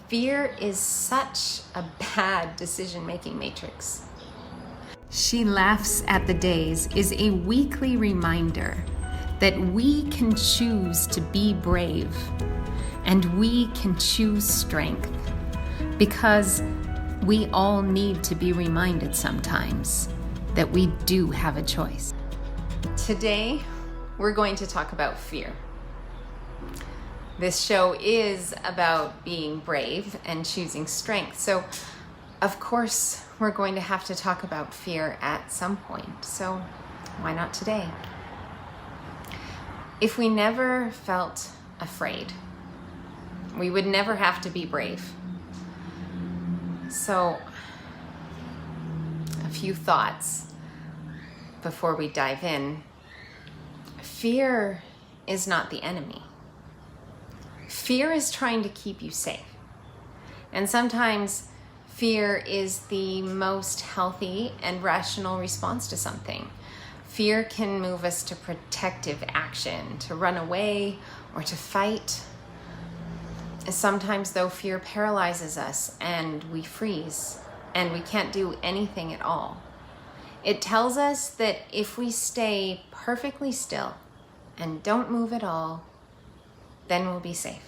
Fear is such a bad decision-making matrix. She Laughs at the Days is a weekly reminder that we can choose to be brave and we can choose strength, because we all need to be reminded sometimes that we do have a choice. Today, we're going to talk about fear. This show is about being brave and choosing strength. So, of course, we're going to have to talk about fear at some point. So, why not today? If we never felt afraid, we would never have to be brave. So, a few thoughts before we dive in. Fear is not the enemy. Fear is trying to keep you safe. And sometimes fear is the most healthy and rational response to something. Fear can move us to protective action, to run away or to fight. Sometimes, though, fear paralyzes us and we freeze and we can't do anything at all. It tells us that if we stay perfectly still and don't move at all, then we'll be safe.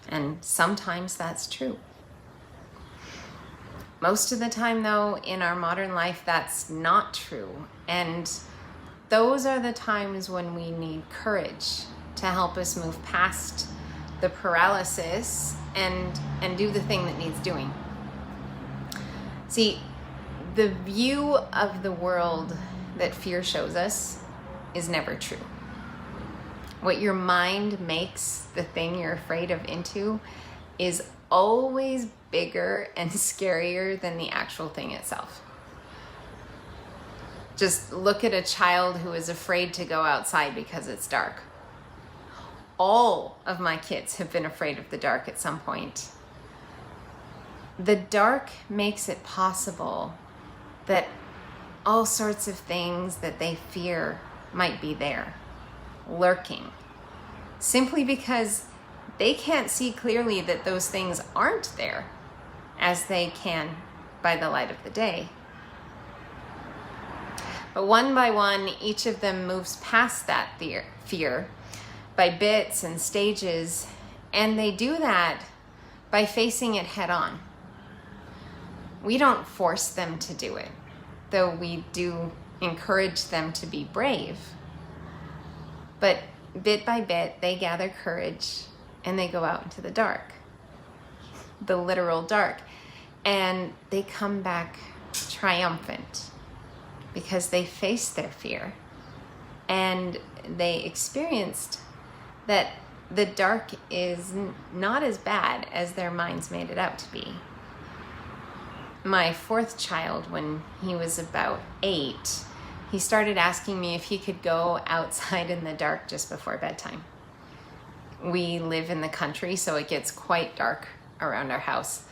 And sometimes that's true. Most of the time, though, in our modern life, that's not true. And those are the times when we need courage to help us move past the paralysis and do the thing that needs doing. See, the view of the world that fear shows us is never true. What your mind makes the thing you're afraid of into is always bigger and scarier than the actual thing itself. Just look at a child who is afraid to go outside because it's dark. All of my kids have been afraid of the dark at some point. The dark makes it possible that all sorts of things that they fear might be there, lurking, simply because they can't see clearly that those things aren't there as they can by the light of the day. But one by one, each of them moves past that fear by bits and stages, and they do that by facing it head on. We don't force them to do it, though we do encourage them to be brave. But bit by bit, they gather courage and they go out into the dark, the literal dark, and they come back triumphant because they faced their fear and they experienced that the dark is not as bad as their minds made it out to be. My fourth child, when he was about 8, he started asking me if he could go outside in the dark just before bedtime. We live in the country, so it gets quite dark around our house.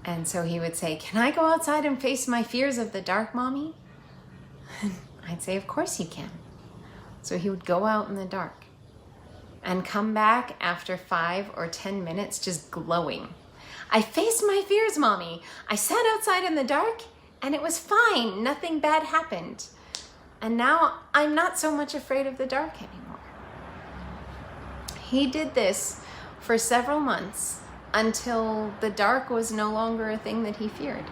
And so he would say, "Can I go outside and face my fears of the dark, Mommy?" I'd say, "Of course you can." So he would go out in the dark and come back after 5 or 10 minutes just glowing. "I faced my fears, Mommy. I sat outside in the dark and it was fine. Nothing bad happened. And now I'm not so much afraid of the dark anymore." He did this for several months until the dark was no longer a thing that he feared.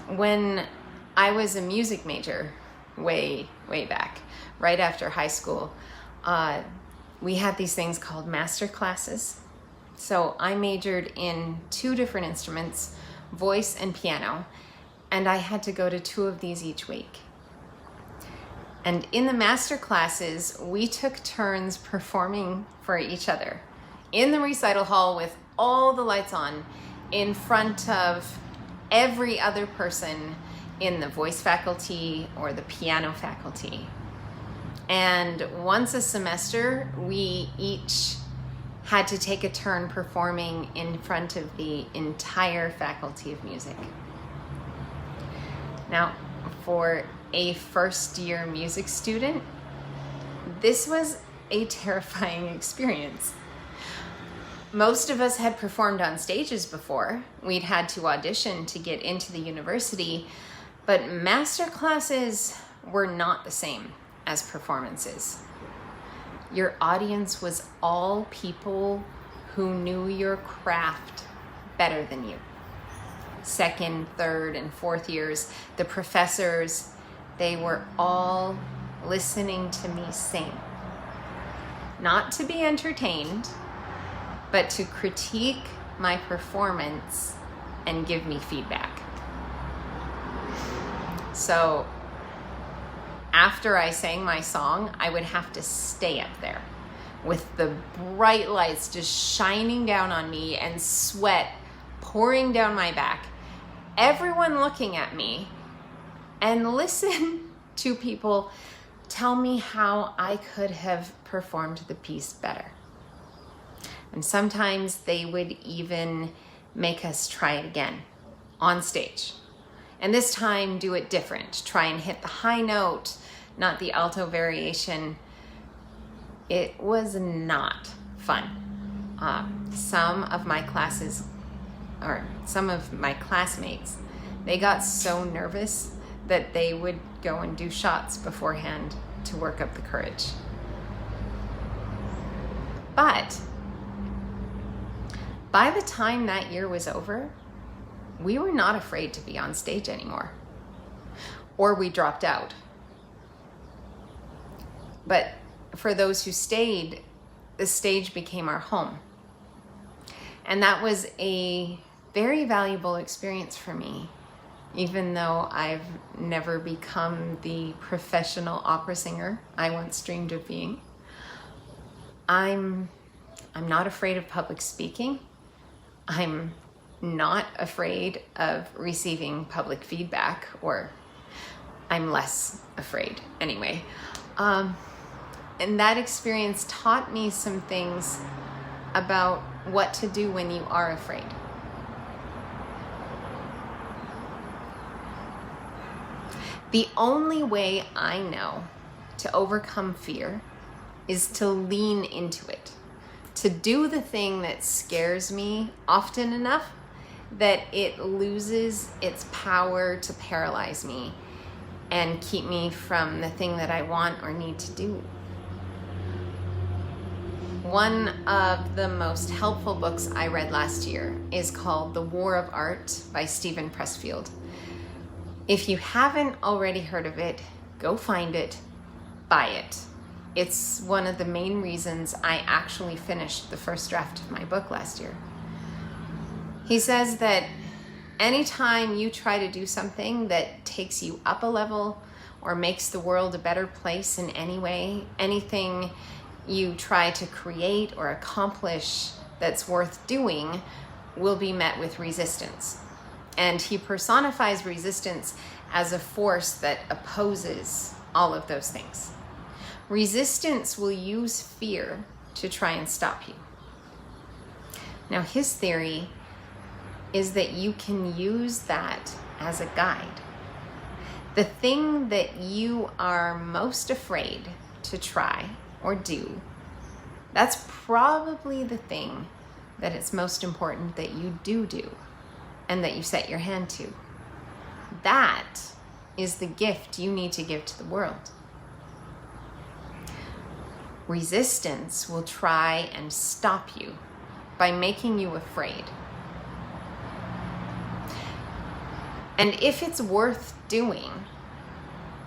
When I was a music major, way back, right after high school, we had these things called master classes. So I majored in 2 different instruments, voice and piano, and I had to go to 2 of these each week. And in the master classes, we took turns performing for each other in the recital hall with all the lights on in front of every other person in the voice faculty or the piano faculty. And once a semester, we each had to take a turn performing in front of the entire faculty of music. Now, for a first-year music student, this was a terrifying experience. Most of us had performed on stages before. We'd had to audition to get into the university, but master classes were not the same as performances. Your audience was all people who knew your craft better than you. Second, third, and fourth years, the professors, they were all listening to me sing. Not to be entertained, but to critique my performance and give me feedback. So after I sang my song, I would have to stay up there with the bright lights just shining down on me and sweat pouring down my back. Everyone looking at me, and listen to people tell me how I could have performed the piece better. And sometimes they would even make us try it again on stage. And this time do it different. Try and hit the high note, not the alto variation. It was not fun. Some of my classmates, they got so nervous that they would go and do shots beforehand to work up the courage. But by the time that year was over, we were not afraid to be on stage anymore, or we dropped out. But for those who stayed, the stage became our home. And that was a very valuable experience for me, even though I've never become the professional opera singer I once dreamed of being. I'm not afraid of public speaking. I'm not afraid of receiving public feedback, or I'm less afraid anyway. And that experience taught me some things about what to do when you are afraid. The only way I know to overcome fear is to lean into it, to do the thing that scares me often enough that it loses its power to paralyze me and keep me from the thing that I want or need to do. One of the most helpful books I read last year is called The War of Art by Steven Pressfield. If you haven't already heard of it, go find it, buy it. It's one of the main reasons I actually finished the first draft of my book last year. He says that anytime you try to do something that takes you up a level or makes the world a better place in any way, anything you try to create or accomplish that's worth doing will be met with resistance. And he personifies resistance as a force that opposes all of those things. Resistance will use fear to try and stop you. Now, his theory is that you can use that as a guide. The thing that you are most afraid to try or do, that's probably the thing that it's most important that you do and that you set your hand to. That is the gift you need to give to the world. Resistance will try and stop you by making you afraid. And if it's worth doing,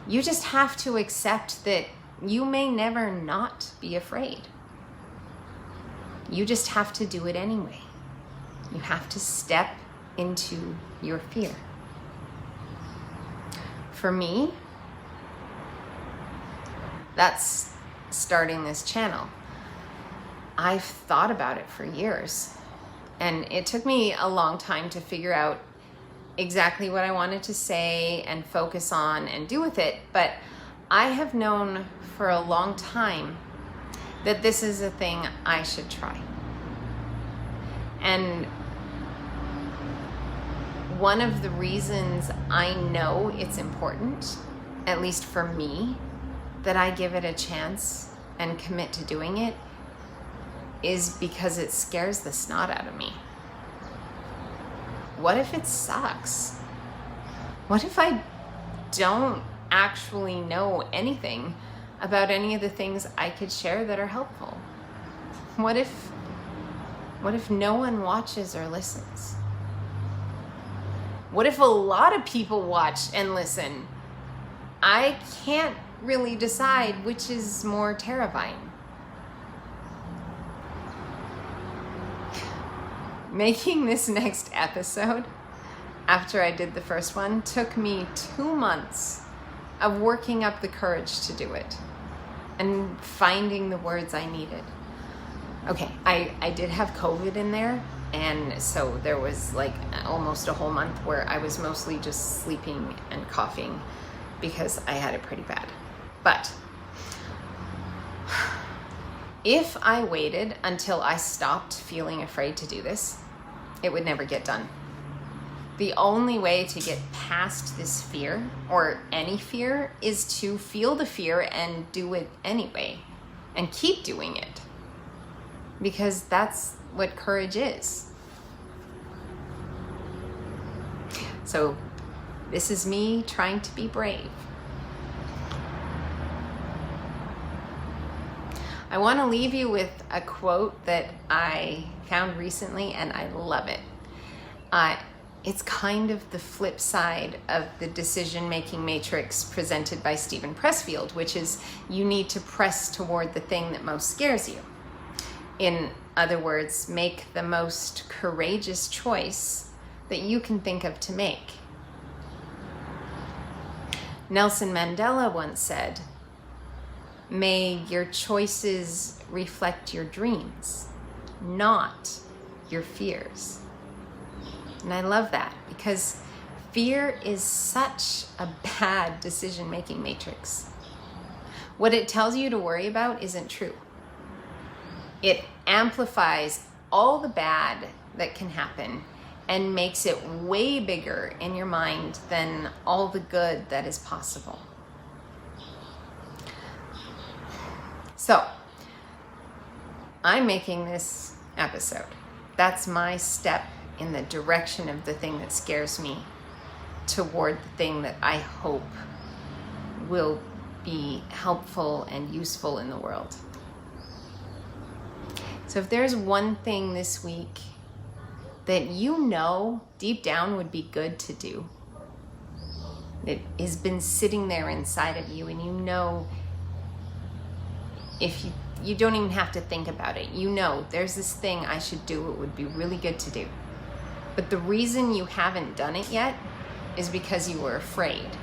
you just have to accept that you may never not be afraid. You just have to do it anyway. You have to step into your fear. For me, that's starting this channel. I've thought about it for years, and it took me a long time to figure out exactly what I wanted to say and focus on and do with it, but I have known for a long time that this is a thing I should try. And one of the reasons I know it's important, at least for me, that I give it a chance and commit to doing it is because it scares the snot out of me. What if it sucks? What if I don't actually know anything about any of the things I could share that are helpful? What if no one watches or listens? What if a lot of people watch and listen? I can't really decide which is more terrifying. Making this next episode, after I did the first one, took me 2 months of working up the courage to do it and finding the words I needed. Okay, I did have COVID in there, and so there was like almost a whole month where I was mostly just sleeping and coughing because I had it pretty bad. But if I waited until I stopped feeling afraid to do this, it would never get done. The only way to get past this fear, or any fear, is to feel the fear and do it anyway, and keep doing it. Because that's what courage is. So this is me trying to be brave. I want to leave you with a quote that I found recently, and I love it. It's kind of the flip side of the decision-making matrix presented by Stephen Pressfield, which is you need to press toward the thing that most scares you. In other words, make the most courageous choice that you can think of to make. Nelson Mandela once said, "May your choices reflect your dreams, not your fears." And I love that, because fear is such a bad decision-making matrix. What it tells you to worry about isn't true. It amplifies all the bad that can happen and makes it way bigger in your mind than all the good that is possible. So, I'm making this episode. That's my step in the direction of the thing that scares me toward the thing that I hope will be helpful and useful in the world. So if there's one thing this week that you know deep down would be good to do, that has been sitting there inside of you, and you know, if you don't even have to think about it, you know there's this thing I should do, it would be really good to do. But the reason you haven't done it yet is because you were afraid.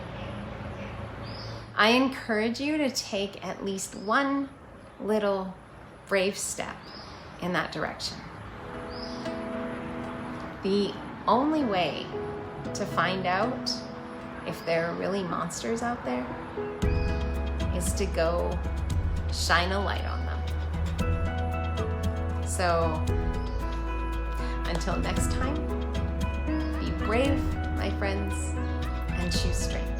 I encourage you to take at least one little brave step in that direction. The only way to find out if there are really monsters out there is to go shine a light on them. So until next time, be brave, my friends, and choose strength.